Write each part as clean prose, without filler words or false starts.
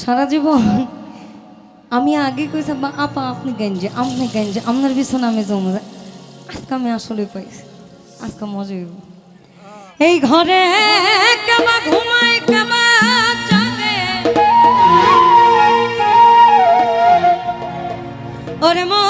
সারা জীবন আমি আগে কইছি আপা আপনি গেঞ্জে আপনার বিছানা আমি জমে যায়। আজকে আমি আসলে পাইছি, আজকে মজা হইব। এই ঘরে কেবা ঘুমাই কেবা জাগে, ওরে মা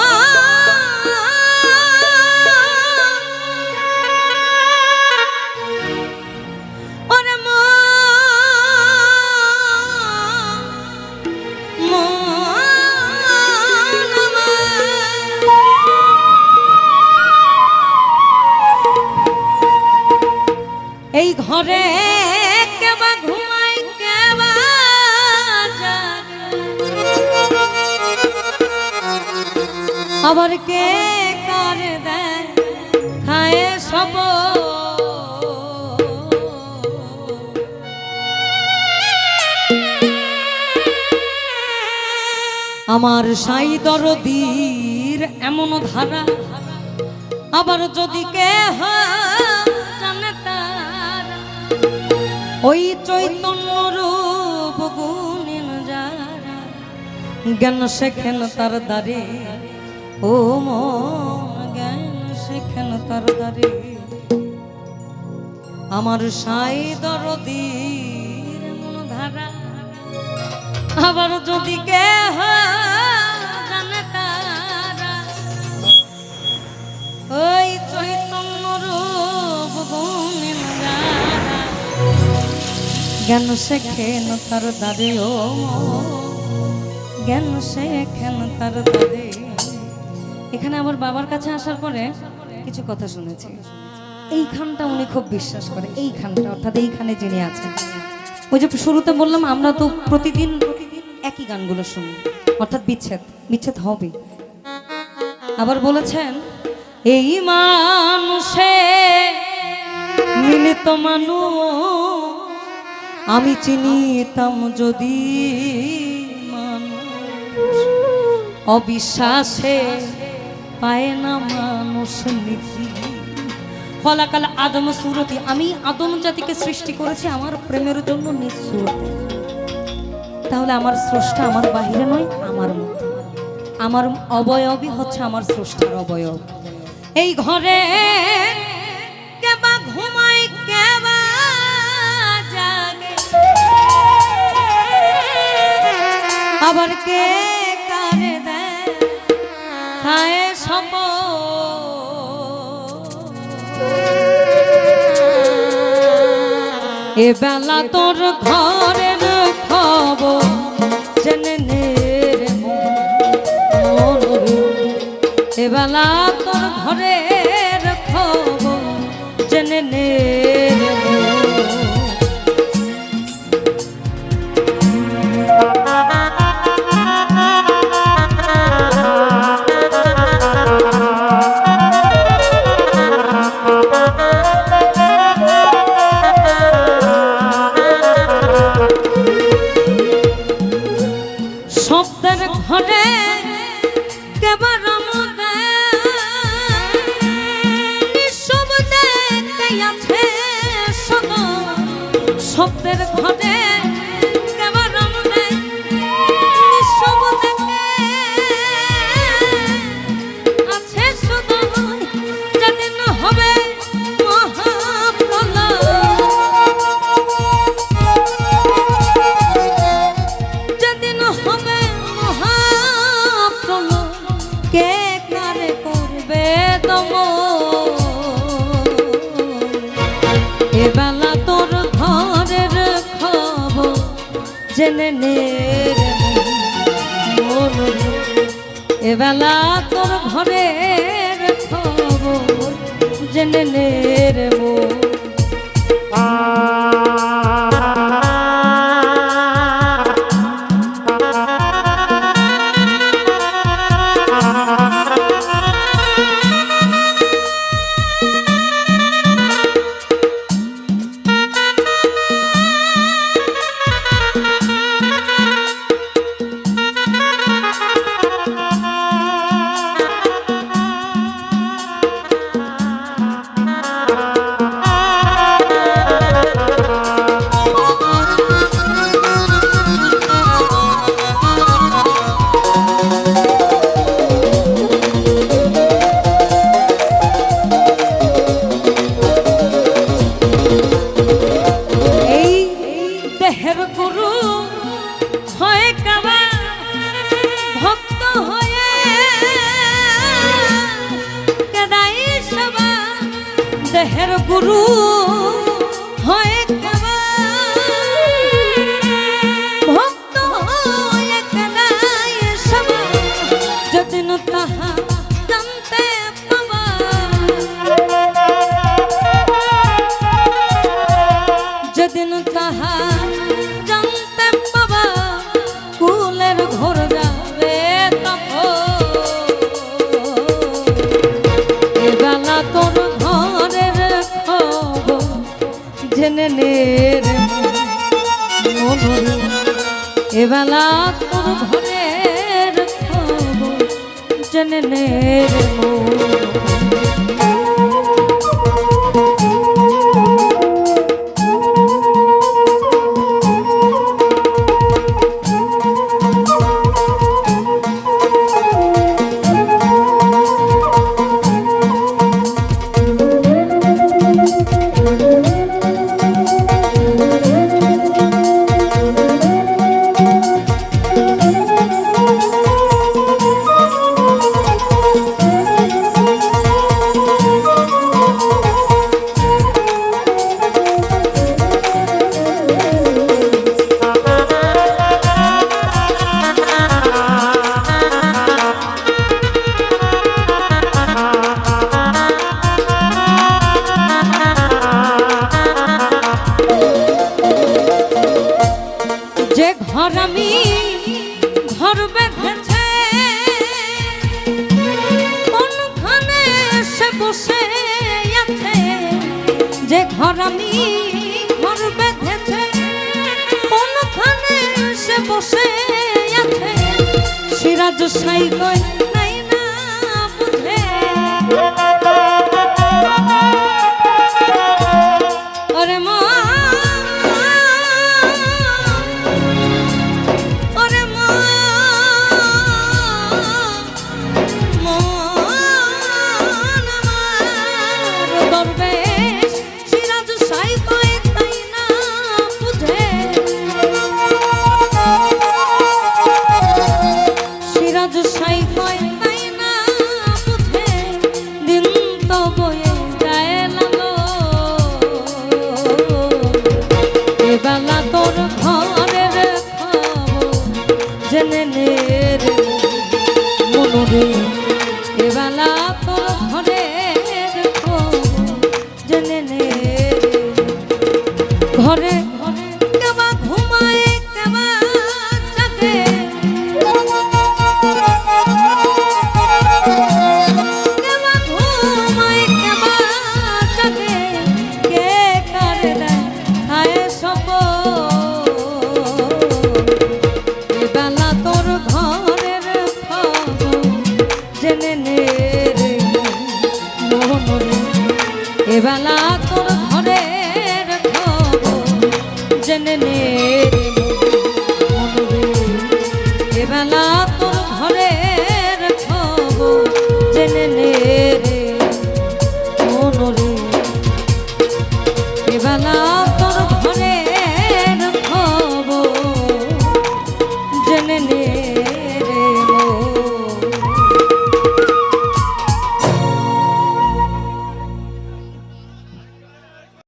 এই ঘরে কেবা ঘুমাই কেবা জাগে, আবার কে করে দেয় খায় সব। আমার সাই দরদির এমন ধারা, আবার যদি কে জানে তারা ওই চৈতন্য রূপ গুণেন যারা, জ্ঞান শেখেন তার দ্বারে, ও মন জ্ঞান শেখেন তার দ্বারে। আমার সাই দরদির এমন ধারা, আবার যদি কে জানে তারা ওই চৈতন্য রূপ গুণেন যারা, জ্ঞান শেখেন তার দ্বারে, ও জ্ঞান শেখেন তার দ্বারে। এখানে আমার বাবার কাছে আসার পরে কিছু কথা শুনেছি। এইখানটা উনি খুব বিশ্বাস করে, এইখানটা অর্থাৎ এইখানে যিনি আছেন। ওই যে শুরুতে বললাম আমরা তো প্রতিদিন একই গানগুলো শুনি, অর্থাৎ বিচ্ছেদ বিচ্ছেদ হবে। আবার বলেছেন এই মানুষে মিলিত মানুষ, আমি চিনিতাম যদি মানুষ, অবিশ্বাসে পায় না মানুষ নীতি। ফলাকাল আদম সুরতি, আমি আদম জাতিকে সৃষ্টি করেছি আমার প্রেমের জন্য নিজ সুরতি। তাহলে আমার স্রষ্টা আমার বাহিরে নয়, আমার মধ্যে। আমার অবয়বই হচ্ছে আমার স্রষ্টার অবয়ব। এই ঘরে কেবা ঘুমাই কেবা জাগে, আবার কে কারে দেয় খায় সব। এ বেলা তোর ঘরের খবর জেনে নে রে মন, এ বেলা তোর ঘরের খবর জেনে নে রে মন। শব্দের ঘরে কেবা রমদে, নিঃশব্দে আছে সদা। শব্দের ঘরে কেবা রমদে, নিঃশব্দে আছে সদা। যেদিন হবে মহাপ্রলয়, যেদিন হবে কে কারে করবে দম। এ বেলা তোর ঘরের খবর জেনে নে রে মন, এ বেলা তোর ঘরের খবর জেনে নে রে মন। দেহের গুরু হয় কাবা ভক্ত হয়ে কেদাই সবা দেহের গুরু হয় কাবা ভক্ত হয়ে কেদাই সবা যদিন তাহা জানতে পাবা যদিন তাহা জানতে পাবা কুলের ঘোর যাবে তখন এবেলা তোর ঘরের খবর জেনে নে রে মন এবেলা তোর ঘরের খবর জেনে নে রে মন ঘর আমি ঘর বেঁধেছে কোনখানে সে বসে আছে যে ঘর আমি ঘর বেঁধেছে কোনখানে সে বসে আছে সিরাজ সাই গয়